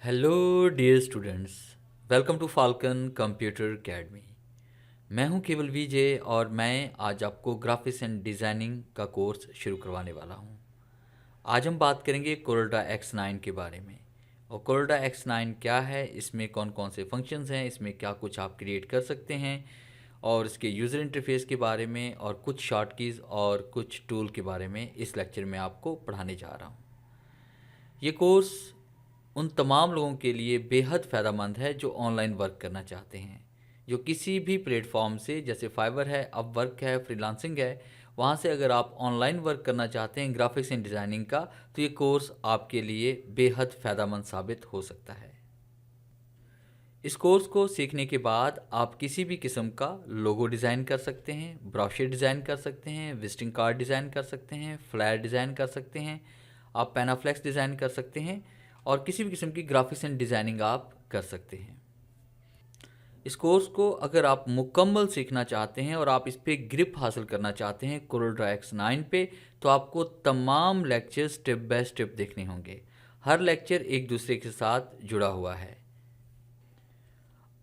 Hello dear students, welcome to Falcon computer academy. मैं हूं केवल विजय और मैं आज आपको ग्राफिक्स एंड डिज़ाइनिंग का कोर्स शुरू करवाने वाला हूं। आज हम बात करेंगे कोरोल्ड्रा X9 के बारे में। और कोरोल्ड्रा X9 क्या है, इसमें कौन कौन से फंक्शंस हैं, इसमें क्या कुछ आप क्रिएट कर सकते हैं, और इसके यूज़र इंटरफेस के बारे में और कुछ शॉर्ट कीज़ और कुछ टूल के बारे में इस लेक्चर में आपको पढ़ाने जा रहा हूँ। ये कोर्स उन तमाम लोगों के लिए बेहद फ़ायदेमंद है जो ऑनलाइन वर्क करना चाहते हैं, जो किसी भी प्लेटफॉर्म से, जैसे फाइवर है, अपवर्क है, फ्रीलांसिंग है, वहाँ से अगर आप ऑनलाइन वर्क करना चाहते हैं ग्राफिक्स एंड डिज़ाइनिंग का, तो ये कोर्स आपके लिए बेहद फ़ायदेमंद साबित हो सकता है। इस कोर्स को सीखने के बाद आप किसी भी किस्म का लोगो डिज़ाइन कर सकते हैं, ब्रोशर डिज़ाइन कर सकते हैं, विजिटिंग कार्ड डिज़ाइन कर सकते हैं, फ्लायर डिज़ाइन कर सकते हैं, आप पैनाफ्लेक्स डिज़ाइन कर सकते हैं और किसी भी किस्म की ग्राफिक्स एंड डिज़ाइनिंग आप कर सकते हैं। इस कोर्स को अगर आप मुकम्मल सीखना चाहते हैं और आप इस पर ग्रिप हासिल करना चाहते हैं कोरोल्ड्रा X9 पे, तो आपको तमाम लेक्चर स्टेप बाय स्टेप देखने होंगे। हर लेक्चर एक दूसरे के साथ जुड़ा हुआ है।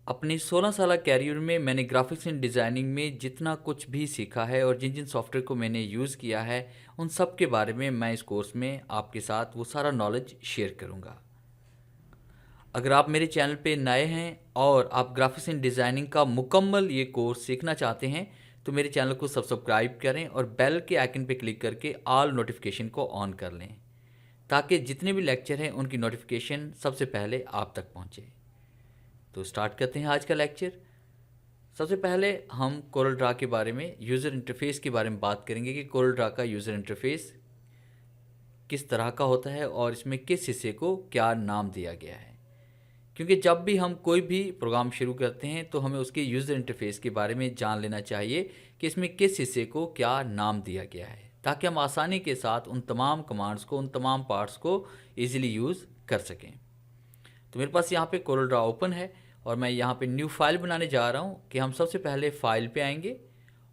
अपनी 16 साल कैरियर में मैंने ग्राफिक्स एंड डिज़ाइनिंग में जितना कुछ भी सीखा है और जिन जिन सॉफ्टवेयर को मैंने यूज़ किया है, उन सब के बारे में मैं इस कोर्स में आपके साथ वो सारा नॉलेज शेयर करूँगा। अगर आप मेरे चैनल पे नए हैं और आप ग्राफिक्स एंड डिज़ाइनिंग का मुकम्मल ये कोर्स सीखना चाहते हैं, तो मेरे चैनल को सब्सक्राइब करें और बेल के आइकन पे क्लिक करके ऑल नोटिफिकेशन को ऑन कर लें, ताकि जितने भी लेक्चर हैं उनकी नोटिफिकेशन सबसे पहले आप तक पहुँचे। तो स्टार्ट करते हैं आज का लेक्चर। सबसे पहले हम कोरलड्रा के बारे में, यूज़र इंटरफेस के बारे में बात करेंगे कि कोरलड्रा का यूज़र इंटरफेस किस तरह का होता है और इसमें किस हिस्से को क्या नाम दिया गया है। क्योंकि जब भी हम कोई भी प्रोग्राम शुरू करते हैं तो हमें उसके यूज़र इंटरफेस के बारे में जान लेना चाहिए कि इसमें किस हिस्से को क्या नाम दिया गया है, ताकि हम आसानी के साथ उन तमाम कमांड्स को, उन तमाम पार्ट्स को ईज़िली यूज़ कर सकें। तो मेरे पास यहाँ पे कोरलड्रा ओपन है और मैं यहाँ पे न्यू फाइल बनाने जा रहा हूँ कि हम सबसे पहले फाइल पे आएंगे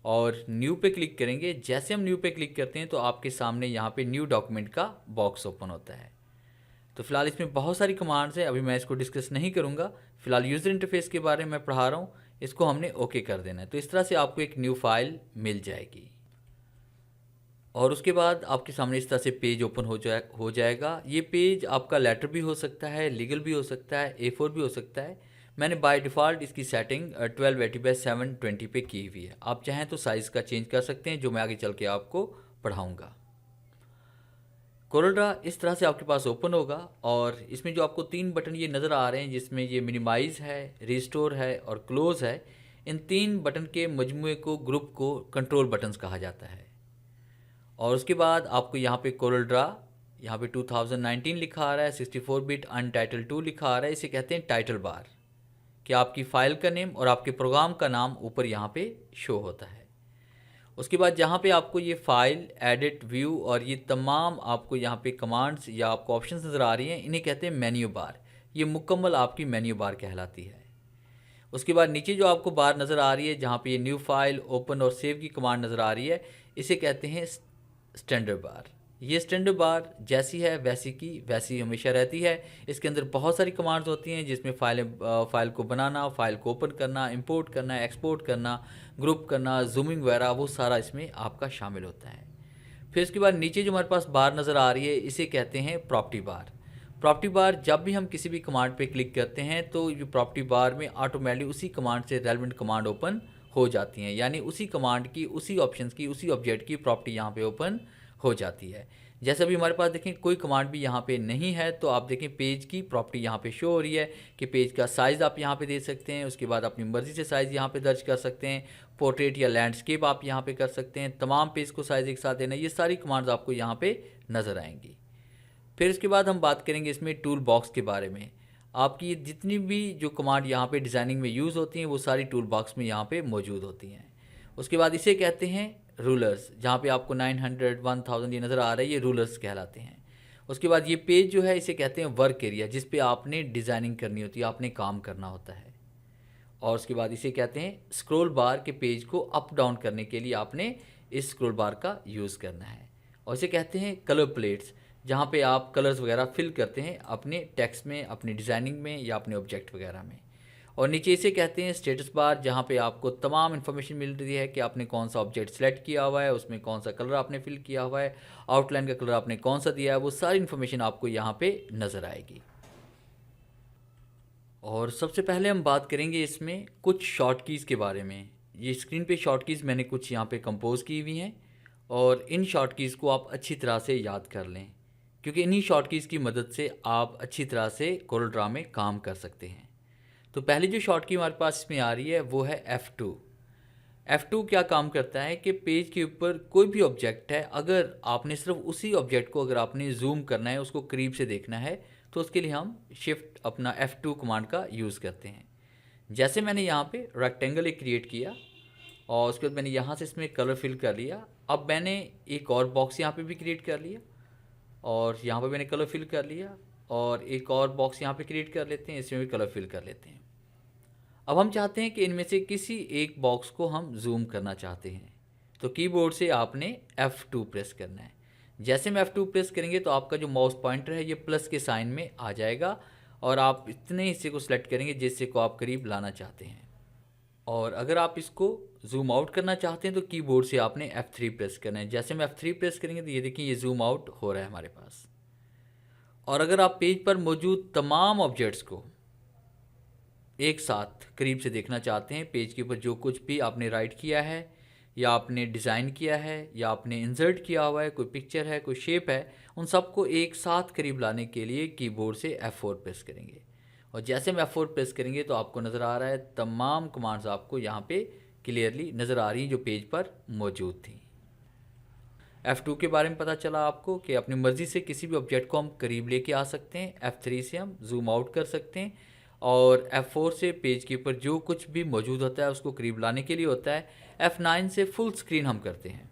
और न्यू पे क्लिक करेंगे। जैसे हम न्यू पे क्लिक करते हैं तो आपके सामने यहाँ पे न्यू डॉक्यूमेंट का बॉक्स ओपन होता है। तो फिलहाल इसमें बहुत सारी कमांड्स हैं, अभी मैं इसको डिस्कस नहीं करूँगा। फिलहाल यूज़र इंटरफेस के बारे में मैं पढ़ा रहा हूँ, इसको हमने ओके कर देना है। तो इस तरह से आपको एक न्यू फाइल मिल जाएगी और उसके बाद आपके सामने इस तरह से पेज ओपन हो जाएगा। ये पेज आपका लेटर भी हो सकता है, लीगल भी हो सकता है, A4 भी हो सकता है। मैंने बाय डिफ़ॉल्ट इसकी सेटिंग 1280x720 पे की हुई है। आप चाहें तो साइज़ का चेंज कर सकते हैं, जो मैं आगे चल के आपको पढ़ाऊँगा। कोरलड्रा इस तरह से आपके पास ओपन होगा और इसमें जो आपको 3 बटन ये नज़र आ रहे हैं, जिसमें ये मिनिमाइज़ है, रिस्टोर है और क्लोज़ है, इन 3 बटन के मजमूए को, ग्रुप को कंट्रोल बटन्स कहा जाता है। और उसके बाद आपको यहाँ पे कोरलड्रा, यहाँ पे 2019 लिखा आ रहा है, 64 बिट अनटाइटल 2 लिखा आ रहा है। इसे कहते हैं टाइटल बार, कि आपकी फ़ाइल का नेम और आपके प्रोग्राम का नाम ऊपर यहाँ पे शो होता है। उसके बाद जहाँ पे आपको ये फाइल, एडिट, व्यू और ये तमाम आपको यहाँ पे कमांड्स या आपको ऑप्शंस नज़र आ रही हैं, इन्हें कहते हैं मेन्यू बार। ये मुकम्मल आपकी मेन्यू बार कहलाती है। उसके बाद नीचे जो आपको बार नज़र आ रही है, जहाँ पे ये न्यू फाइल, ओपन और सेव की कमांड नज़र आ रही है, इसे कहते हैं स्टैंडर्ड बार। ये स्टैंडर्ड बार जैसी है वैसी की वैसी हमेशा रहती है। इसके अंदर बहुत सारी कमांड्स होती हैं, जिसमें फ़ाइल को बनाना, फ़ाइल को ओपन करना, इंपोर्ट करना, एक्सपोर्ट करना, ग्रुप करना, जूमिंग वगैरह, वो सारा इसमें आपका शामिल होता है। फिर उसके बाद नीचे जो हमारे पास बार नज़र आ रही है, इसे कहते हैं प्रॉपर्टी बार। प्रॉपर्टी बार, जब भी हम किसी भी कमांड पे क्लिक करते हैं तो ये प्रॉपर्टी बार में ऑटोमेटिकली उसी कमांड से रेलेवेंट कमांड ओपन हो जाती हैं, यानी उसी कमांड की, उसी ऑप्शंस की, उसी ऑब्जेक्ट की प्रॉपर्टी यहाँ पे ओपन हो जाती है। जैसे अभी हमारे पास देखें कोई कमांड भी यहाँ पे नहीं है, तो आप देखें पेज की प्रॉपर्टी यहाँ पे शो हो रही है कि पेज का साइज़ आप यहाँ पे दे सकते हैं। उसके बाद अपनी मर्ज़ी से साइज़ यहाँ पे दर्ज कर सकते हैं। पोर्ट्रेट या लैंडस्केप आप यहाँ पे कर सकते हैं। तमाम पेज को साइज़ एक साथ देना, ये सारी कमांड्स आपको यहाँ पे नज़र आएंगी। फिर इसके बाद हम बात करेंगे इसमें टूल बॉक्स के बारे में। आपकी जितनी भी जो कमांड यहाँ पे डिज़ाइनिंग में यूज़ होती हैं, वो सारी टूल बॉक्स में यहाँ पे मौजूद होती हैं। उसके बाद इसे कहते हैं रूलर्स, जहाँ पे आपको 900, 1000 ये नज़र आ रहा है, ये रूलर्स कहलाते हैं। उसके बाद ये पेज जो है, इसे कहते हैं वर्क एरिया, जिस पे आपने डिज़ाइनिंग करनी होती है, आपने काम करना होता है। और उसके बाद इसे कहते हैं स्क्रॉल बार, के पेज को अप डाउन करने के लिए आपने इस स्क्रॉल बार का यूज़ करना है। और इसे कहते हैं कलर प्लेट्स, जहाँ पे आप कलर्स वगैरह फिल करते हैं अपने टेक्स्ट में, अपनी डिज़ाइनिंग में या अपने ऑब्जेक्ट वगैरह में। और नीचे इसे कहते हैं स्टेटस बार, जहाँ पे आपको तमाम इन्फॉर्मेशन मिल रही है कि आपने कौन सा ऑब्जेक्ट सेलेक्ट किया हुआ है, उसमें कौन सा कलर आपने फिल किया हुआ है, आउटलाइन का कलर आपने कौन सा दिया है, वो सारी इन्फॉर्मेशन आपको यहाँ पे नज़र आएगी। और सबसे पहले हम बात करेंगे इसमें कुछ शॉर्ट कीज़ के बारे में। ये स्क्रीन पे शॉर्ट कीज़ मैंने कुछ यहाँ पे कंपोज की हुई हैं, और इन शॉर्ट कीज़ को आप अच्छी तरह से याद कर लें, क्योंकि इन्हीं शॉर्ट कीज़ की मदद से आप अच्छी तरह से कोरल ड्रा में काम कर सकते हैं। तो पहली जो शॉर्ट की हमारे पास इसमें आ रही है वो है F2। F2 क्या काम करता है कि पेज के ऊपर कोई भी ऑब्जेक्ट है, अगर आपने सिर्फ उसी ऑब्जेक्ट को अगर आपने जूम करना है, उसको करीब से देखना है, तो उसके लिए हम शिफ्ट अपना F2 कमांड का यूज़ करते हैं। जैसे मैंने यहाँ पे रेक्टेंगल एक क्रिएट किया और उसके बाद मैंने यहाँ से इसमें कलर फिल कर लिया। अब मैंने एक और बॉक्स यहाँ पे भी क्रिएट कर लिया और यहाँ पे मैंने कलर फिल कर लिया, और एक और बॉक्स यहाँ पे क्रिएट कर लेते हैं, इसमें भी कलर फिल कर लेते हैं। अब हम चाहते हैं कि इनमें से किसी एक बॉक्स को हम जूम करना चाहते हैं, तो कीबोर्ड से आपने F2 प्रेस करना है। जैसे हम F2 प्रेस करेंगे तो आपका जो माउस पॉइंटर है ये प्लस के साइन में आ जाएगा, और आप इतने हिस्से को सिलेक्ट करेंगे जिससे को आप करीब लाना चाहते हैं। और अगर आप इसको जूम आउट करना चाहते हैं तो कीबोर्ड से आपने F3 प्रेस करना है। जैसे हम F3 प्रेस करेंगे तो ये देखिए ये जूम आउट हो रहा है हमारे पास। और अगर आप पेज पर मौजूद तमाम ऑब्जेक्ट्स को एक साथ करीब से देखना चाहते हैं, पेज के ऊपर जो कुछ भी आपने राइट किया है या आपने डिज़ाइन किया है या आपने इंसर्ट किया हुआ है, कोई पिक्चर है, कोई शेप है, उन सबको एक साथ करीब लाने के लिए कीबोर्ड से F4 प्रेस करेंगे। और जैसे हम F4 प्रेस करेंगे तो आपको नज़र आ रहा है तमाम कमांड्स आपको यहाँ पे क्लियरली नज़र आ रही हैं जो पेज पर मौजूद थी। F2 के बारे में पता चला आपको कि अपनी मर्ज़ी से किसी भी ऑब्जेक्ट को हम करीब लेके आ सकते हैं। F3 से हम जूम आउट कर सकते हैं, और F4 से पेज के ऊपर जो कुछ भी मौजूद होता है उसको करीब लाने के लिए होता है। F9 से फुल स्क्रीन हम करते हैं,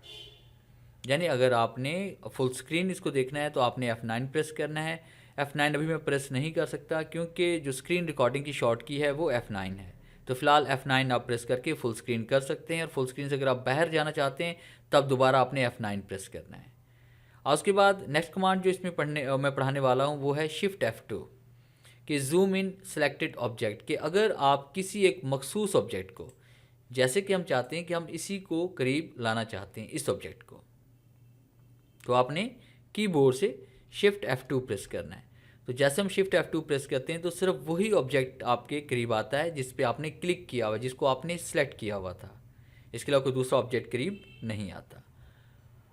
यानी अगर आपने फुल स्क्रीन इसको देखना है तो आपने F9 प्रेस करना है। F9 अभी मैं प्रेस नहीं कर सकता क्योंकि जो स्क्रीन रिकॉर्डिंग की शॉर्ट की है वो F9 है, तो फिलहाल F9 आप प्रेस करके फुल स्क्रीन कर सकते हैं। और फुल स्क्रीन से अगर आप बाहर जाना चाहते हैं तब दोबारा आपने F9 प्रेस करना है। और उसके बाद नेक्स्ट कमांड जो इसमें मैं पढ़ाने वाला हूँ वो है शिफ्ट F2 कि जूम इन सेलेक्टेड ऑब्जेक्ट, कि अगर आप किसी एक मखसूस ऑब्जेक्ट को, जैसे कि हम चाहते हैं कि हम इसी को करीब लाना चाहते हैं इस ऑब्जेक्ट को, तो आपने कीबोर्ड से शिफ्ट F2 प्रेस करना है। तो जैसे हम शिफ्ट F2 प्रेस करते हैं तो सिर्फ वही ऑब्जेक्ट आपके करीब आता है जिस पे आपने क्लिक किया हुआ, जिसको आपने सेलेक्ट किया हुआ था। इसके अलावा कोई दूसरा ऑब्जेक्ट करीब नहीं आता।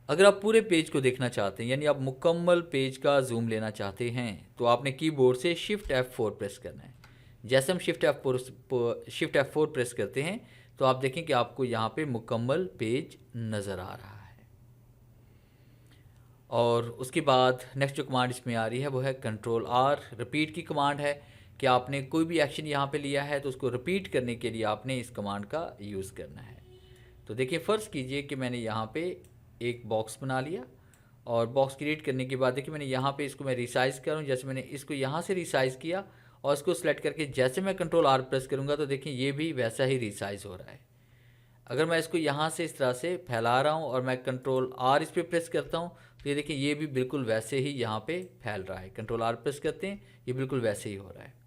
अगर आप पूरे पेज को देखना चाहते हैं, यानी आप मुकम्मल पेज का जूम लेना चाहते हैं, तो आपने कीबोर्ड से शिफ्ट F4 प्रेस करना है। जैसे हम शिफ्ट F4 प्रेस करते हैं तो आप देखें कि आपको यहाँ पे मुकम्मल पेज नज़र आ रहा है। और उसके बाद नेक्स्ट जो कमांड इसमें आ रही है वो है कंट्रोल R, रिपीट की कमांड है कि आपने कोई भी एक्शन यहाँ पे लिया है तो उसको रिपीट करने के लिए आपने इस कमांड का यूज़ करना है। तो देखिए फ़र्ज़ कीजिए कि मैंने यहाँ पे एक बॉक्स बना लिया, और बॉक्स क्रिएट करने के बाद देखिए मैंने यहाँ पे इसको मैं रिसाइज़ करूँ। जैसे मैंने इसको यहाँ से रिसाइज़ किया और इसको सेलेक्ट करके जैसे मैं कंट्रोल R प्रेस करूँगा तो देखिए ये भी वैसा ही रिसाइज़ हो रहा है। अगर मैं इसको यहाँ से इस तरह से फैला रहा हूँ और मैं कंट्रोल R इस पर प्रेस करता हूँ तो ये देखिए ये भी बिल्कुल वैसे ही यहाँ पे फैल रहा है। कंट्रोल R प्रेस करते हैं ये बिल्कुल वैसे ही हो रहा है।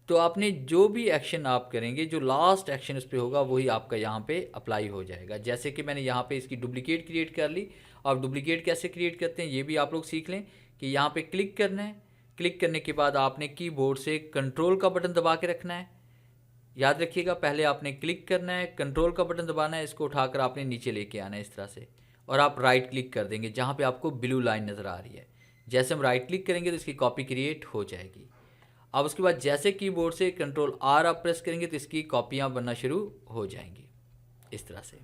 तो आपने जो भी एक्शन आप करेंगे, जो लास्ट एक्शन उस पर होगा वही आपका यहाँ पे अप्लाई हो जाएगा। जैसे कि मैंने यहाँ पे इसकी डुप्लीकेट क्रिएट कर ली, और डुप्लीकेट कैसे क्रिएट करते हैं ये भी आप लोग सीख लें कि यहाँ पे क्लिक करना है। क्लिक करने के बाद आपने कीबोर्ड से कंट्रोल का बटन दबा के रखना है। याद रखिएगा पहले आपने क्लिक करना है, कंट्रोल का बटन दबाना है, इसको उठाकर आपने नीचे लेके आना है इस तरह से, और आप राइट क्लिक कर देंगे जहाँ पे आपको ब्लू लाइन नज़र आ रही है। जैसे हम राइट क्लिक करेंगे तो इसकी कॉपी क्रिएट हो जाएगी। अब उसके बाद जैसे कीबोर्ड से कंट्रोल R आप प्रेस करेंगे तो इसकी कॉपियाँ बनना शुरू हो जाएंगी इस तरह से।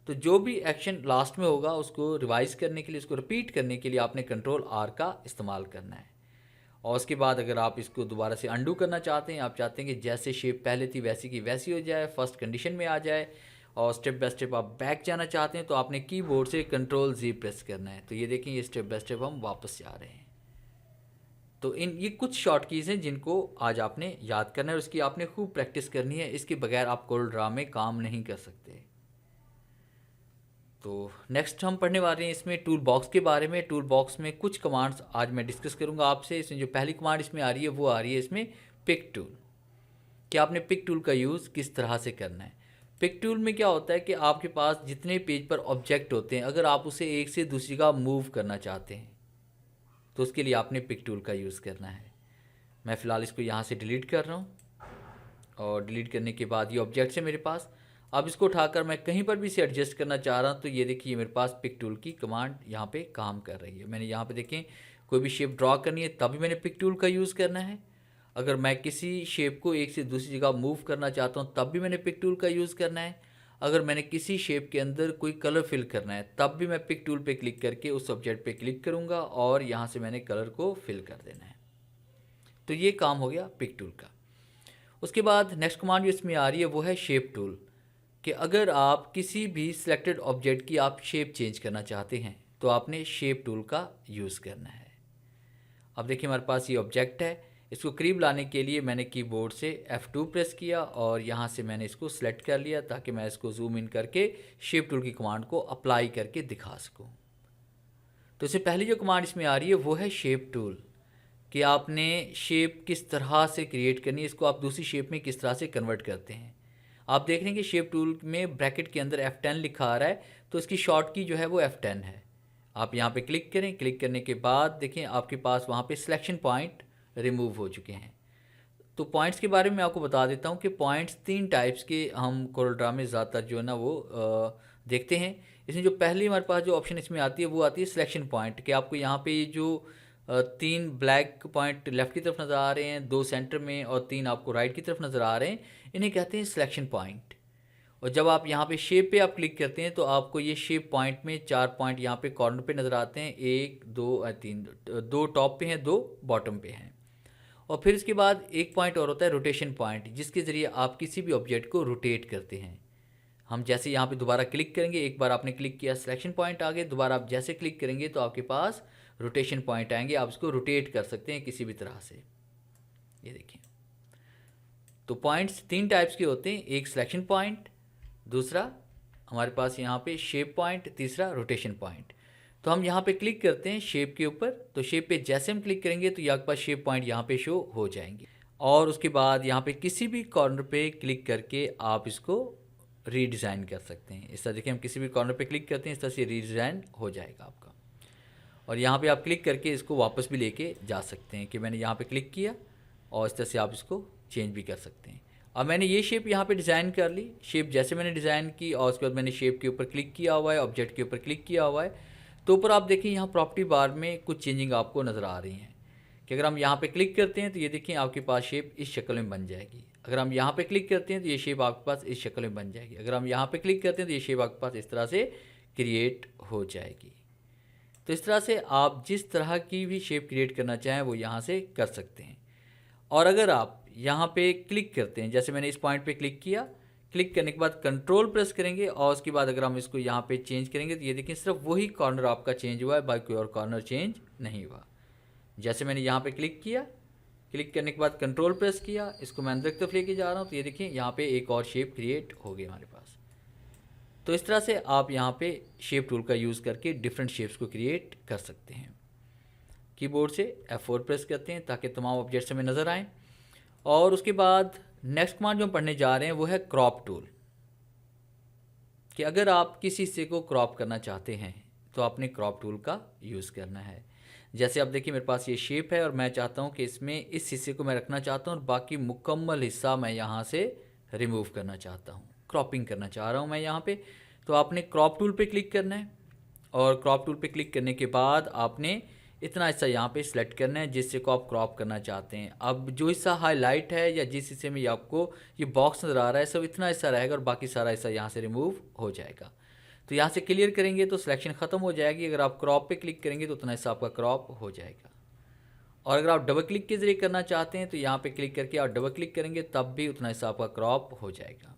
तो जो भी एक्शन लास्ट में होगा उसको रिवाइज करने के लिए, उसको रिपीट करने के लिए आपने कंट्रोल R का इस्तेमाल करना है। और उसके बाद अगर आप इसको दोबारा से अंडू करना चाहते हैं, आप चाहते हैं कि जैसे शेप पहले थी वैसी की वैसी हो जाए, फर्स्ट कंडीशन में आ जाए, और स्टेप बाय स्टेप आप बैक जाना चाहते हैं तो आपने कीबोर्ड से कंट्रोल Z प्रेस करना है। तो ये देखें ये स्टेप बाय स्टेप हम वापस जा रहे हैं। तो ये कुछ शॉर्ट कीज़ हैं जिनको आज आपने याद करना है, और इसकी आपने खूब प्रैक्टिस करनी है। इसके बगैर आप कोरल ड्रा में काम नहीं कर सकते। तो नेक्स्ट हम पढ़ने वाले हैं इसमें टूल बॉक्स के बारे में। टूल बॉक्स में कुछ कमांड्स आज मैं डिस्कस करूंगा आपसे। इसमें जो पहली कमांड इसमें आ रही है वो आ रही है इसमें पिक टूल, कि आपने पिक टूल का यूज़ किस तरह से करना है। पिक टूल में क्या होता है कि आपके पास जितने पेज पर ऑब्जेक्ट होते हैं, अगर आप उसे एक से दूसरी का मूव करना चाहते हैं तो उसके लिए आपने पिक टूल का यूज़ करना है। मैं फ़िलहाल इसको यहाँ से डिलीट कर रहा हूँ, और डिलीट करने के बाद ये ऑब्जेक्ट्स है मेरे पास। अब इसको उठाकर मैं कहीं पर भी इसे एडजस्ट करना चाह रहा हूँ तो ये देखिए मेरे पास पिक टूल की कमांड यहाँ पे काम कर रही है। मैंने यहाँ पे देखें कोई भी शेप ड्रॉ करनी है तभी मैंने पिक टूल का यूज़ करना है। अगर मैं किसी शेप को एक से दूसरी जगह मूव करना चाहता हूँ तब भी मैंने पिक टूल का यूज़ करना है। अगर मैंने किसी शेप के अंदर कोई कलर फिल करना है तब भी मैं पिक टूल पे क्लिक करके उस ऑब्जेक्ट पे क्लिक करूँगा और यहाँ से मैंने कलर को फिल कर देना है। तो ये काम हो गया पिक टूल का। उसके बाद नेक्स्ट कमांड जो इसमें आ रही है वो है शेप टूल, कि अगर आप किसी भी सिलेक्टेड ऑब्जेक्ट की आप शेप चेंज करना चाहते हैं तो आपने शेप टूल का यूज़ करना है। अब देखिए हमारे पास ये ऑब्जेक्ट है, इसको करीब लाने के लिए मैंने कीबोर्ड से F2 प्रेस किया और यहाँ से मैंने इसको सिलेक्ट कर लिया ताकि मैं इसको जूम इन करके शेप टूल की कमांड को अप्लाई करके दिखा सकूँ। तो इससे पहली जो कमांड इसमें आ रही है वो है शेप टूल, कि आपने शेप किस तरह से क्रिएट करनी है, इसको आप दूसरी शेप में किस तरह से कन्वर्ट करते हैं। आप देख रहे हैं कि शेप टूल में ब्रैकेट के अंदर F10 लिखा आ रहा है, तो इसकी शॉर्ट की जो है वो F10 है। आप यहाँ पे क्लिक करें, क्लिक करने के बाद देखें आपके पास वहाँ पे सिलेक्शन पॉइंट रिमूव हो चुके हैं। तो पॉइंट्स के बारे में आपको बता देता हूँ कि पॉइंट्स 3 टाइप्स के हम कोरल में ज़्यादातर जो है ना वो देखते हैं। इसमें जो पहली हमारे पास जो ऑप्शन इसमें आती है वो आती है सिलेक्शन पॉइंट, कि आपको यहाँ पे जो 3 ब्लैक पॉइंट लेफ़्ट की तरफ नज़र आ रहे हैं, 2 सेंटर में और 3 आपको राइट की तरफ नज़र आ रहे हैं, इन्हें कहते हैं सिलेक्शन पॉइंट। और जब आप यहाँ पे शेप पे आप क्लिक करते हैं तो आपको ये शेप पॉइंट में 4 पॉइंट यहाँ पे कॉर्नर पे नज़र आते हैं, 1 2 3, 2 टॉप पे हैं, 2 बॉटम पे हैं। और फिर इसके बाद एक पॉइंट और होता है रोटेशन पॉइंट, जिसके ज़रिए आप किसी भी ऑब्जेक्ट को रोटेट करते हैं। हम जैसे यहाँ पे दोबारा क्लिक करेंगे, एक बार आपने क्लिक किया सिलेक्शन पॉइंट आ गए, दोबारा आप जैसे क्लिक करेंगे तो आपके पास रोटेशन पॉइंट आएंगे, आप इसको रोटेट कर सकते हैं किसी भी तरह से। ये देखिए, तो पॉइंट्स 3 टाइप्स के होते हैं, एक सिलेक्शन पॉइंट, दूसरा हमारे पास यहाँ पे शेप पॉइंट, तीसरा रोटेशन पॉइंट। तो हम यहाँ पे क्लिक करते हैं शेप के ऊपर, तो शेप पे जैसे हम क्लिक करेंगे तो आपके पास शेप पॉइंट यहाँ पे शो हो जाएंगे। और उसके बाद यहाँ पे किसी भी कॉर्नर पे क्लिक करके आप इसको रीडिज़ाइन कर सकते हैं। इस तरह देखिए हम किसी भी कॉर्नर पे क्लिक करते हैं, इस तरह से रीडिज़ाइन हो जाएगा आपका। और यहाँ पे आप क्लिक करके इसको वापस भी लेके जा सकते हैं, कि मैंने यहाँ पे क्लिक किया और इस तरह से आप इसको चेंज भी कर सकते हैं। अब मैंने ये शेप यहाँ पे डिज़ाइन कर ली, शेप जैसे मैंने डिज़ाइन की और उसके बाद मैंने शेप के ऊपर क्लिक किया हुआ है, ऑब्जेक्ट के ऊपर क्लिक किया हुआ है, तो ऊपर आप देखिए यहाँ प्रॉपर्टी बार में कुछ चेंजिंग आपको नज़र आ रही हैं, कि अगर हम यहाँ पे क्लिक करते हैं तो ये देखिए आपके पास शेप इस शक्ल में बन जाएगी। अगर हम यहाँ पे क्लिक करते हैं तो ये शेप आपके पास इस शक्ल में बन जाएगी। अगर हम यहाँ पे क्लिक करते हैं तो ये शेप आपके पास इस तरह से क्रिएट हो जाएगी। तो इस तरह से आप जिस तरह की भी शेप क्रिएट करना चाहें वो यहाँ से कर सकते हैं। और अगर आप यहाँ पे क्लिक करते हैं, जैसे मैंने इस पॉइंट पे क्लिक किया, क्लिक करने के बाद कंट्रोल प्रेस करेंगे और उसके बाद अगर हम इसको यहाँ पे चेंज करेंगे तो ये देखिए सिर्फ वही कॉर्नर आपका चेंज हुआ है, बाकी कोई और कॉर्नर चेंज नहीं हुआ। जैसे मैंने यहाँ पे क्लिक किया, क्लिक करने के बाद कंट्रोल प्रेस किया, इसको मैं अंदर की तरफ लेके जा रहा हूँ, तो ये देखिए यहाँ पे एक और शेप क्रिएट हो गई हमारे पास। तो इस तरह से आप यहाँ पे शेप टूल का यूज़ करके डिफरेंट शेप्स को क्रिएट कर सकते हैं। कीबोर्ड से F4 प्रेस करते हैं ताकि तमाम ऑब्जेक्ट्स हमें नज़र आएँ। और उसके बाद नेक्स्ट कमांड जो हम पढ़ने जा रहे हैं वो है क्रॉप टूल, कि अगर आप किसी हिस्से को क्रॉप करना चाहते हैं तो आपने क्रॉप टूल का यूज़ करना है। जैसे आप देखिए मेरे पास ये शेप है और मैं चाहता हूँ कि इसमें इस हिस्से को मैं रखना चाहता हूँ और बाकी मुकम्मल हिस्सा मैं यहाँ से रिमूव करना चाहता हूँ, क्रॉपिंग करना चाह रहा हूँ मैं यहाँ पे। तो आपने क्रॉप टूल पे क्लिक करना है और क्रॉप टूल पे क्लिक करने के बाद आपने इतना हिस्सा यहाँ पे सिलेक्ट करना है जिस हिस्से को आप क्रॉप करना चाहते हैं। अब जो हिस्सा हाईलाइट है या जिस हिस्से में आपको ये बॉक्स नज़र आ रहा है, सब इतना हिस्सा रहेगा और बाकी सारा हिस्सा यहाँ से रिमूव हो जाएगा। तो यहाँ से क्लियर करेंगे तो सिलेक्शन ख़त्म हो जाएगी। अगर आप क्रॉप पे क्लिक करेंगे तो उतना हिस्सा आपका क्रॉप हो जाएगा। और अगर आप डबल क्लिक के ज़रिए करना चाहते हैं तो यहाँ पे क्लिक करके आप डबल क्लिक करेंगे तब भी उतना हिस्सा आपका क्रॉप हो जाएगा।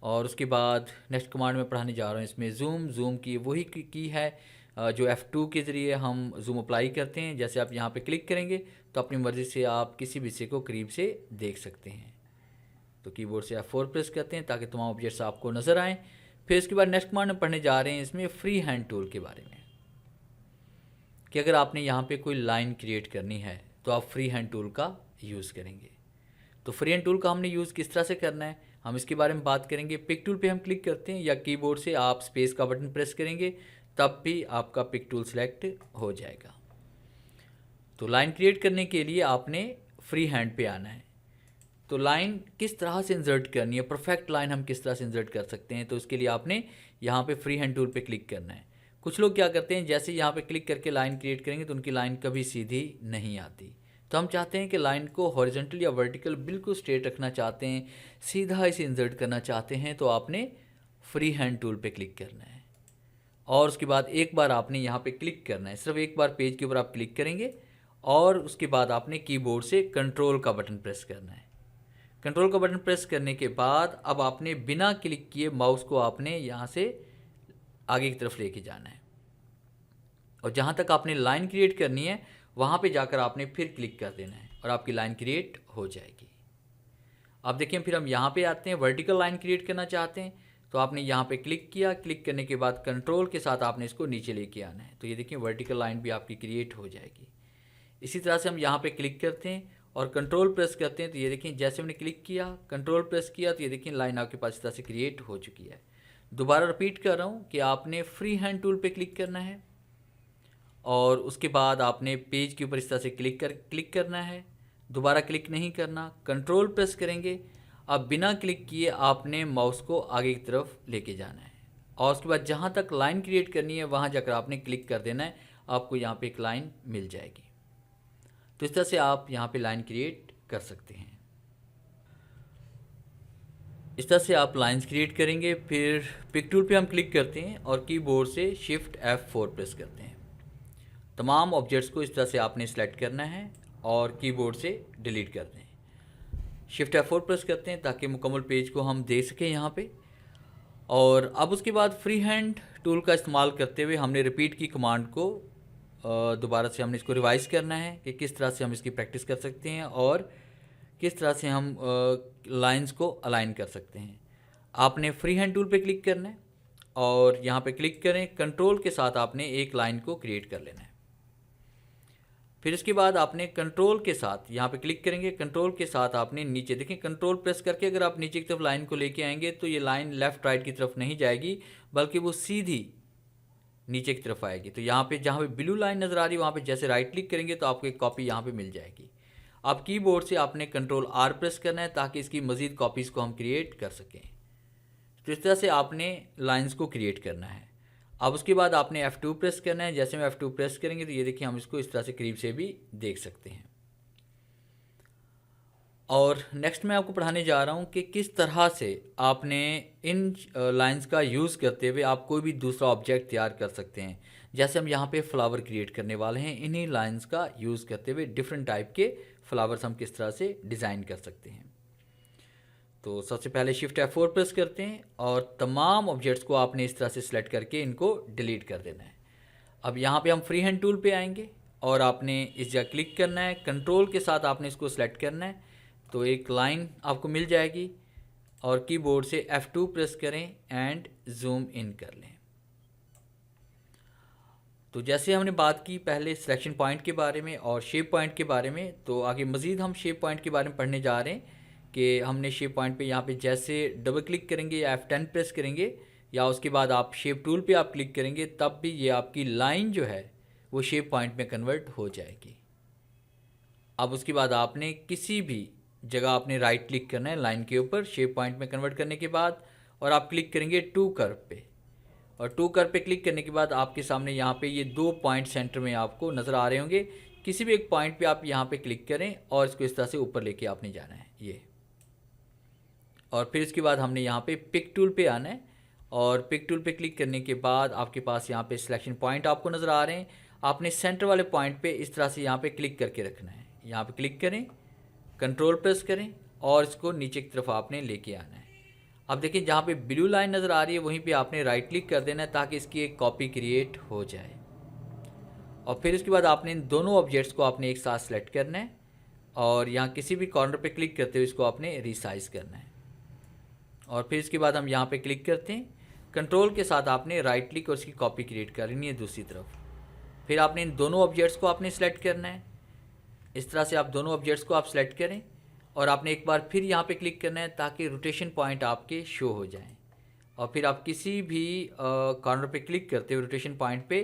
और उसके बाद नेक्स्ट कमांड में पढ़ाने जा रहा हूँ, इसमें जूम की वही की है जो F2 के ज़रिए हम जूम अप्लाई करते हैं। जैसे आप यहाँ पे क्लिक करेंगे तो अपनी मर्ज़ी से आप किसी भी हिस्से को करीब से देख सकते हैं। तो कीबोर्ड से F4 प्रेस करते हैं ताकि तमाम ऑब्जेक्ट्स आपको नज़र आएँ। फिर इसके बाद नेक्स्ट कमांड हम पढ़ने जा रहे हैं इसमें फ्री हैंड टूल के बारे में, कि अगर आपने यहाँ पे कोई लाइन क्रिएट करनी है तो आप फ्री हैंड टूल का यूज़ करेंगे। तो फ्री हैंड टूल का हमने यूज़ किस तरह से करना है हम इसके बारे में बात करेंगे। पिक टूल पे हम क्लिक करते हैं या कीबोर्ड से आप स्पेस का बटन प्रेस करेंगे तब भी आपका पिक टूल सेलेक्ट हो जाएगा। तो लाइन क्रिएट करने के लिए आपने फ्री हैंड पे आना है। तो लाइन किस तरह से इंसर्ट करनी है, परफेक्ट लाइन हम किस तरह से इंसर्ट कर सकते हैं, तो इसके लिए आपने यहाँ पे फ्री हैंड टूल पे क्लिक करना है। कुछ लोग क्या करते हैं, जैसे यहाँ पे क्लिक करके लाइन क्रिएट करेंगे तो उनकी लाइन कभी सीधी नहीं आती। तो हम चाहते हैं कि लाइन को हॉरिजॉन्टल या वर्टिकल बिल्कुल स्ट्रेट रखना चाहते हैं, सीधा इसे इंसर्ट करना चाहते हैं, तो आपने फ्री हैंड टूल पे क्लिक करना है और उसके बाद एक बार आपने यहाँ पे क्लिक करना है। सिर्फ एक बार पेज के ऊपर आप क्लिक करेंगे और उसके बाद आपने कीबोर्ड से कंट्रोल का बटन प्रेस करना है। कंट्रोल का बटन प्रेस करने के बाद अब आपने बिना क्लिक किए माउस को आपने यहाँ से आगे की तरफ लेके जाना है और जहाँ तक आपने लाइन क्रिएट करनी है वहाँ पे जाकर आपने फिर क्लिक कर देना है और आपकी लाइन क्रिएट हो जाएगी। अब देखिए फिर हम यहाँ पे आते हैं, वर्टिकल लाइन क्रिएट करना चाहते हैं तो आपने यहाँ पे क्लिक किया, क्लिक करने के बाद कंट्रोल के साथ आपने इसको नीचे लेके आना है। तो ये देखिए वर्टिकल लाइन भी आपकी क्रिएट हो जाएगी। इसी तरह से हम यहाँ पे क्लिक करते हैं और कंट्रोल प्रेस करते हैं तो ये देखिए जैसे हमने क्लिक किया, कंट्रोल प्रेस किया तो ये देखिए लाइन आपके पास इस तरह से क्रिएट हो चुकी है। दोबारा रिपीट कर रहा हूँ कि आपने फ्री हैंड टूल पे क्लिक करना है और उसके बाद आपने पेज के ऊपर इस तरह से क्लिक करना है, दोबारा क्लिक नहीं करना, कंट्रोल प्रेस करेंगे। अब बिना क्लिक किए आपने माउस को आगे की तरफ लेके जाना है और उसके बाद जहाँ तक लाइन क्रिएट करनी है वहाँ जाकर आपने क्लिक कर देना है, आपको यहाँ पे एक लाइन मिल जाएगी। तो इस तरह से आप यहाँ पे लाइन क्रिएट कर सकते हैं। इस तरह से आप लाइंस क्रिएट करेंगे। फिर पिक टूल पे हम क्लिक करते हैं और कीबोर्ड से शिफ्ट F4 प्रेस करते हैं। तमाम ऑब्जेक्ट्स को इस तरह से आपने सेलेक्ट करना है और कीबोर्ड से डिलीट कर दें। शिफ्ट F4 प्रेस करते हैं ताकि मुकम्मल पेज को हम देख सकें यहाँ पे। और अब उसके बाद फ्री हैंड टूल का इस्तेमाल करते हुए हमने रिपीट की कमांड को दोबारा से हमने इसको रिवाइज़ करना है कि किस तरह से हम इसकी प्रैक्टिस कर सकते हैं और किस तरह से हम लाइंस को अलाइन कर सकते हैं। आपने फ्री हैंड टूल पे क्लिक करना है और यहाँ पे क्लिक करें, कंट्रोल के साथ आपने एक लाइन को क्रिएट कर लेना है। फिर इसके बाद आपने कंट्रोल के साथ यहाँ पे क्लिक करेंगे, कंट्रोल के साथ आपने नीचे देखें, कंट्रोल प्रेस करके अगर आप नीचे की तरफ लाइन को लेके आएंगे तो ये लाइन लेफ़्ट राइट की तरफ नहीं जाएगी बल्कि वो सीधी नीचे की तरफ आएगी। तो यहाँ पे जहाँ पे ब्लू लाइन नज़र आ रही है वहाँ पे जैसे राइट क्लिक करेंगे तो आपको एक कॉपी यहाँ पे मिल जाएगी। अब कीबोर्ड से आपने कंट्रोल R प्रेस करना है ताकि इसकी मज़ीद कॉपीज़ को हम क्रिएट कर सकें। तो इस तरह से आपने लाइंस को क्रिएट करना है। अब उसके बाद आपने F2 प्रेस करना है। जैसे हम F2 प्रेस करेंगे तो ये देखिए हम इसको इस तरह से करीब से भी देख सकते हैं। और नेक्स्ट मैं आपको पढ़ाने जा रहा हूँ कि किस तरह से आपने इन लाइंस का यूज़ करते हुए आप कोई भी दूसरा ऑब्जेक्ट तैयार कर सकते हैं। जैसे हम यहाँ पे फ्लावर क्रिएट करने वाले हैं, इन्हीं लाइंस का यूज़ करते हुए डिफरेंट टाइप के फ्लावर्स हम किस तरह से डिज़ाइन कर सकते हैं। तो सबसे पहले शिफ्ट F4 प्रेस करते हैं और तमाम ऑब्जेक्ट्स को आपने इस तरह से सिलेक्ट करके इनको डिलीट कर देना है। अब यहाँ पे हम फ्री हैंड टूल पे आएंगे और आपने इस जगह क्लिक करना है, कंट्रोल के साथ आपने इसको सिलेक्ट करना है तो एक लाइन आपको मिल जाएगी और कीबोर्ड से F2 प्रेस करें एंड जूम इन कर लें। तो जैसे हमने बात की पहले सिलेक्शन पॉइंट के बारे में और शेप पॉइंट के बारे में, तो आगे मज़ीद हम शेप पॉइंट के बारे में पढ़ने जा रहे हैं कि हमने शेप पॉइंट पे यहाँ पे जैसे डबल क्लिक करेंगे या F10 प्रेस करेंगे या उसके बाद आप शेप टूल पे आप क्लिक करेंगे तब भी ये आपकी लाइन जो है वो शेप पॉइंट में कन्वर्ट हो जाएगी। अब उसके बाद आपने किसी भी जगह आपने राइट क्लिक करना है लाइन के ऊपर शेप पॉइंट में कन्वर्ट करने के बाद और आप क्लिक करेंगे टू कर्व पे और टू कर्व पे क्लिक करने के बाद आपके सामने यहाँ पे ये 2 पॉइंट सेंटर में आपको नज़र आ रहे होंगे। किसी भी एक पॉइंट पे आप यहाँ पे क्लिक करें और इसको इस तरह से ऊपर लेके आपने जाना है ये। और फिर इसके बाद हमने यहाँ पे पिक टूल पे आना है और पिक टूल पे क्लिक करने के बाद आपके पास यहाँ पे सिलेक्शन पॉइंट आपको नज़र आ रहे हैं। आपने सेंटर वाले पॉइंट पे इस तरह से यहाँ पे क्लिक करके रखना है। यहाँ पे क्लिक करें, कंट्रोल प्रेस करें और इसको नीचे की तरफ आपने लेके आना है। अब देखिए जहाँ पे ब्लू लाइन नज़र आ रही है वहीं पे आपने राइट क्लिक कर देना है ताकि इसकी एक कॉपी क्रिएट हो जाए। और फिर इसके बाद आपने इन दोनों ऑब्जेक्ट्स को आपने एक साथ सेलेक्ट करना है और यहाँ किसी भी कॉर्नर पे क्लिक करते हुए इसको आपने रिसाइज़ करना है। और फिर इसके बाद हम यहाँ पे क्लिक करते हैं कंट्रोल के साथ आपने राइट क्लिक और उसकी कॉपी क्रिएट कर लेनी है दूसरी तरफ। फिर आपने इन दोनों ऑब्जेक्ट्स को आपने सेलेक्ट करना है। इस तरह से आप दोनों ऑब्जेक्ट्स को आप सेलेक्ट करें और आपने एक बार फिर यहाँ पे क्लिक करना है ताकि रोटेशन पॉइंट आपके शो हो जाएं। और फिर आप किसी भी कॉर्नर पे क्लिक करते हुए रोटेशन पॉइंट पे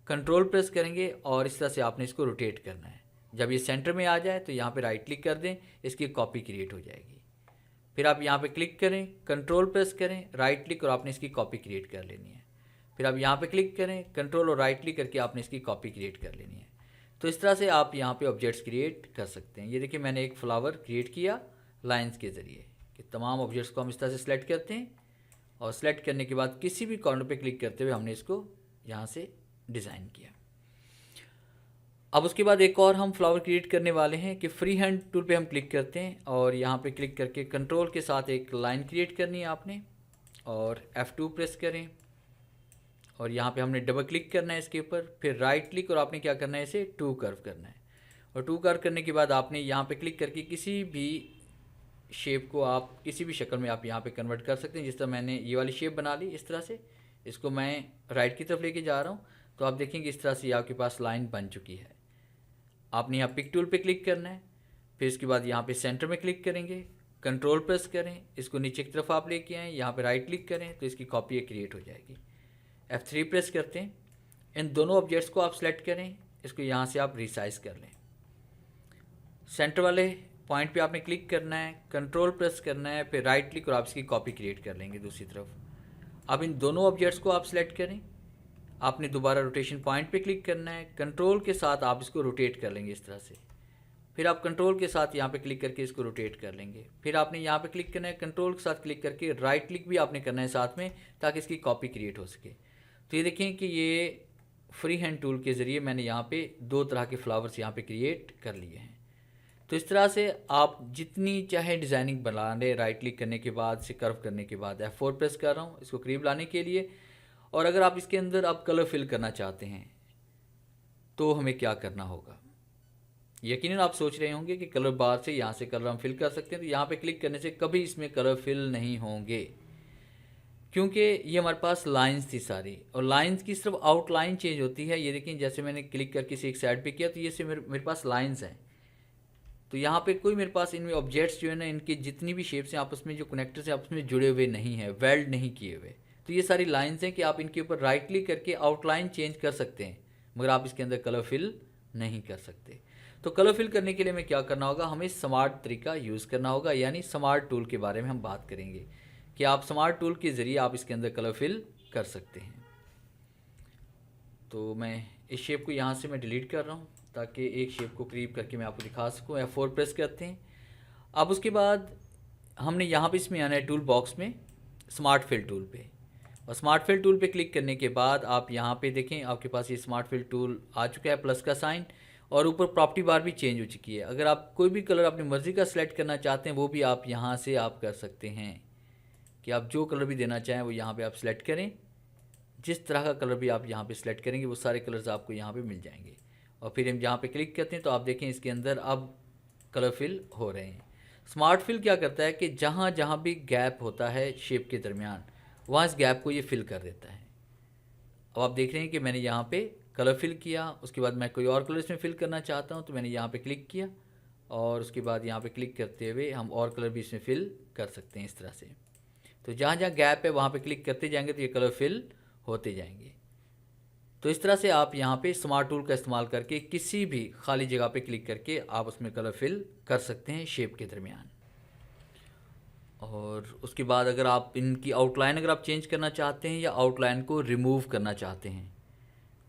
कंट्रोल प्रेस करेंगे और इस तरह से आपने इसको रोटेट करना है। जब ये सेंटर में आ जाए तो यहाँ पे राइट क्लिक कर दें, इसकी कॉपी क्रिएट हो जाएगी। फिर आप यहाँ पे क्लिक करें, कंट्रोल प्रेस करें, राइट क्लिक और आपने इसकी कॉपी क्रिएट कर लेनी है। फिर आप यहाँ पे क्लिक करें, कंट्रोल और राइट क्लिक करके आपने इसकी कॉपी क्रिएट कर लेनी है। तो इस तरह से आप यहाँ पे ऑब्जेक्ट्स क्रिएट कर सकते हैं। ये देखिए मैंने एक फ्लावर क्रिएट किया लाइंस के ज़रिए कि तमाम ऑब्जेक्ट्स को हम इस तरह से सिलेक्ट करते हैं और सिलेक्ट करने के बाद किसी भी कॉर्नर पे क्लिक करते हुए हमने इसको यहाँ से डिज़ाइन किया। अब उसके बाद एक और हम फ्लावर क्रिएट करने वाले हैं कि फ्री हैंड टूल पे हम क्लिक करते हैं और यहाँ पे क्लिक करके कंट्रोल के साथ एक लाइन क्रिएट करनी है आपने और F2 प्रेस करें और यहाँ पे हमने डबल क्लिक करना है इसके ऊपर। फिर राइट क्लिक और आपने क्या करना है, इसे टू कर्व करना है और टू कर्व करने के बाद आपने यहाँ पे क्लिक करके किसी भी शेप को आप किसी भी शक्ल में आप यहाँ पे कन्वर्ट कर सकते हैं। जिस तरह मैंने ये वाली शेप बना ली, इस तरह से इसको मैं राइट की तरफ लेके जा रहा हूँ तो आप देखेंगे इस तरह से आपके पास लाइन बन चुकी है। आपने यहाँ पिक टूल पे क्लिक करना है, फिर इसके बाद यहाँ पे सेंटर में क्लिक करेंगे, कंट्रोल प्रेस करें, इसको नीचे की तरफ आप लेके आएँ, यहाँ पे राइट क्लिक करें तो इसकी कॉपी क्रिएट हो जाएगी। F3 प्रेस करते हैं, इन दोनों ऑब्जेक्ट्स को आप सेलेक्ट करें, इसको यहाँ से आप रिसाइज कर लें। सेंटर वाले पॉइंट पे आपने क्लिक करना है, कंट्रोल प्रेस करना है, फिर राइट क्लिक और आप इसकी कॉपी क्रिएट कर लेंगे दूसरी तरफ। अब इन दोनों ऑब्जेक्ट्स को आप सेलेक्ट करें, आपने दोबारा रोटेशन पॉइंट पे क्लिक करना है, कंट्रोल के साथ आप इसको रोटेट कर लेंगे इस तरह से। फिर आप कंट्रोल के साथ यहाँ पे क्लिक करके इसको रोटेट कर लेंगे। फिर आपने यहाँ पे क्लिक करना है, कंट्रोल के साथ क्लिक करके राइट क्लिक भी आपने करना है साथ में ताकि इसकी कॉपी क्रिएट हो सके। तो ये देखें कि ये फ्री हैंड टूल के ज़रिए मैंने यहाँ पे दो तरह के फ्लावर्स यहाँ पे क्रिएट कर लिए हैं। तो इस तरह से आप जितनी चाहे डिज़ाइनिंग बना लें, राइट क्लिक करने के बाद से कर्व करने के बाद F4 प्रेस कर रहा हूँ इसको करीब लाने के लिए। और अगर आप इसके अंदर आप कलर फिल करना चाहते हैं तो हमें क्या करना होगा। यकीनन आप सोच रहे होंगे कि कलर बार से यहाँ से कलर हम फिल कर सकते हैं, तो यहाँ पे क्लिक करने से कभी इसमें कलर फिल नहीं होंगे क्योंकि ये हमारे पास लाइंस थी सारी और लाइंस की सिर्फ आउटलाइन चेंज होती है। ये देखिए जैसे मैंने क्लिक करके इसे एक साइड पे किया तो ये से मेरे पास लाइंस हैं। तो यहाँ पे कोई मेरे पास इनमें ऑब्जेक्ट्स जो है ना, इनकी जितनी भी शेप्स हैं आपस में, जो कनेक्टर्स हैं आपस में जुड़े हुए नहीं हैं, वेल्ड नहीं किए हुए। तो ये सारी लाइंस हैं कि आप इनके ऊपर राइट क्लिक करके आउटलाइन चेंज कर सकते हैं, मगर आप इसके अंदर कलर फिल नहीं कर सकते। तो कलर फिल करने के लिए हमें क्या करना होगा, हमें स्मार्ट तरीका यूज़ करना होगा, यानी स्मार्ट टूल के बारे में हम बात करेंगे कि आप स्मार्ट टूल के ज़रिए आप इसके अंदर कलर फिल कर सकते हैं। तो मैं इस शेप को यहाँ से मैं डिलीट कर रहा हूँ ताकि एक शेप को करीब करके मैं आपको दिखा सकूँ। F4 प्रेस करते हैं। अब उसके बाद हमने यहाँ पे इसमें आना है टूल बॉक्स में स्मार्ट फिल टूल पे, और स्मार्ट फिल टूल पे क्लिक करने के बाद आप यहाँ पे देखें आपके पास ये स्मार्ट फिल टूल आ चुका है, प्लस का साइन, और ऊपर प्रॉपर्टी बार भी चेंज हो चुकी है। अगर आप कोई भी कलर अपनी मर्ज़ी का सिलेक्ट करना चाहते हैं वो भी आप यहाँ से आप कर सकते हैं कि आप जो कलर भी देना चाहें वो यहाँ पे आप सिलेक्ट करें। जिस तरह का कलर भी आप यहाँ पे सिलेक्ट करेंगे वो सारे कलर्स आपको यहाँ पे मिल जाएंगे। और फिर हम यहाँ पे क्लिक करते हैं तो आप देखें इसके अंदर अब कलर फिल हो रहे हैं। स्मार्ट फिल क्या करता है कि जहाँ जहाँ भी गैप होता है शेप के दरमियान, वहाँ इस गैप को ये फिल कर देता है। अब आप देख रहे हैं कि मैंने यहाँ पे कलर फिल किया, उसके बाद मैं कोई और कलर इसमें फिल करना चाहता हूँ तो मैंने यहाँ पे क्लिक किया और उसके बाद यहाँ पे क्लिक करते हुए हम और कलर भी इसमें फिल कर सकते हैं इस तरह से। तो जहाँ जहाँ गैप है वहाँ पे क्लिक करते जाएंगे तो ये कलर फिल होते जाएंगे। तो इस तरह से आप यहाँ पे स्मार्ट टूल का इस्तेमाल करके किसी भी खाली जगह पे क्लिक करके आप उसमें कलर फिल कर सकते हैं शेप के दरमियान। और उसके बाद अगर आप इनकी आउटलाइन अगर आप चेंज करना चाहते हैं या आउटलाइन को रिमूव करना चाहते हैं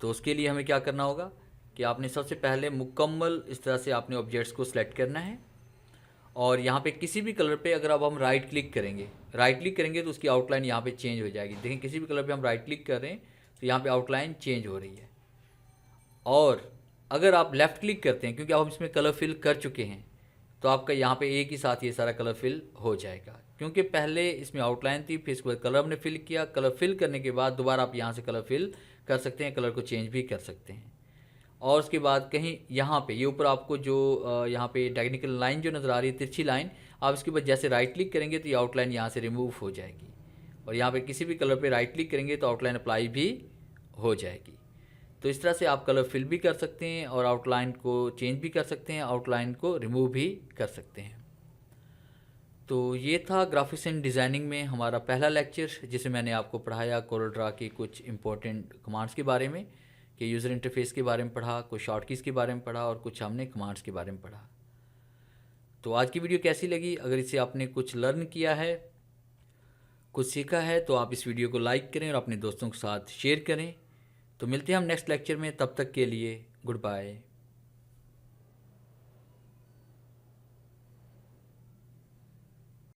तो उसके लिए हमें क्या करना होगा कि आपने सबसे पहले मुकम्मल इस तरह से आपने ऑब्जेक्ट्स को सिलेक्ट करना है और यहाँ पे किसी भी कलर पे अगर अब हम राइट क्लिक करेंगे तो उसकी आउटलाइन यहाँ पे चेंज हो जाएगी। देखें किसी भी कलर पे हम राइट क्लिक कर रहे हैं तो यहाँ पे आउटलाइन चेंज हो रही है। और अगर आप लेफ़्ट क्लिक करते हैं, क्योंकि आप हम इसमें कलर फिल कर चुके हैं, तो आपका यहाँ पे एक ही साथ ये सारा कलर फिल हो जाएगा, क्योंकि पहले इसमें आउटलाइन थी, फिर इसके बाद कलर हमने फिल किया। कलर फिल करने के बाद दोबारा आप यहाँ से कलर फिल कर सकते हैं, कलर को चेंज भी कर सकते हैं। और उसके बाद कहीं यहाँ पे ये ऊपर आपको जो यहाँ पे टेक्निकल लाइन जो नज़र आ रही है, तिरछी लाइन, आप इसके ऊपर जैसे राइट क्लिक करेंगे तो ये आउटलाइन यहाँ से रिमूव हो जाएगी और यहाँ पे किसी भी कलर पे राइट क्लिक करेंगे तो आउटलाइन अप्लाई भी हो जाएगी। तो इस तरह से आप कलर फिल भी कर सकते हैं और आउटलाइन को चेंज भी कर सकते हैं, आउटलाइन को रिमूव भी कर सकते हैं। तो ये था ग्राफिक्स एंड डिज़ाइनिंग में हमारा पहला लेक्चर, जिसे मैंने आपको पढ़ाया कोरल ड्रा के कुछ इंपॉर्टेंट कमांड्स के बारे में, कि यूज़र इंटरफेस के बारे में पढ़ा, कुछ शॉर्टकीज़ के बारे में पढ़ा और कुछ हमने कमांड्स के बारे में पढ़ा। तो आज की वीडियो कैसी लगी? अगर इससे आपने कुछ लर्न किया है, कुछ सीखा है, तो आप इस वीडियो को लाइक करें और अपने दोस्तों के साथ शेयर करें। तो मिलते हैं हम नेक्स्ट लेक्चर में, तब तक के लिए गुड बाय।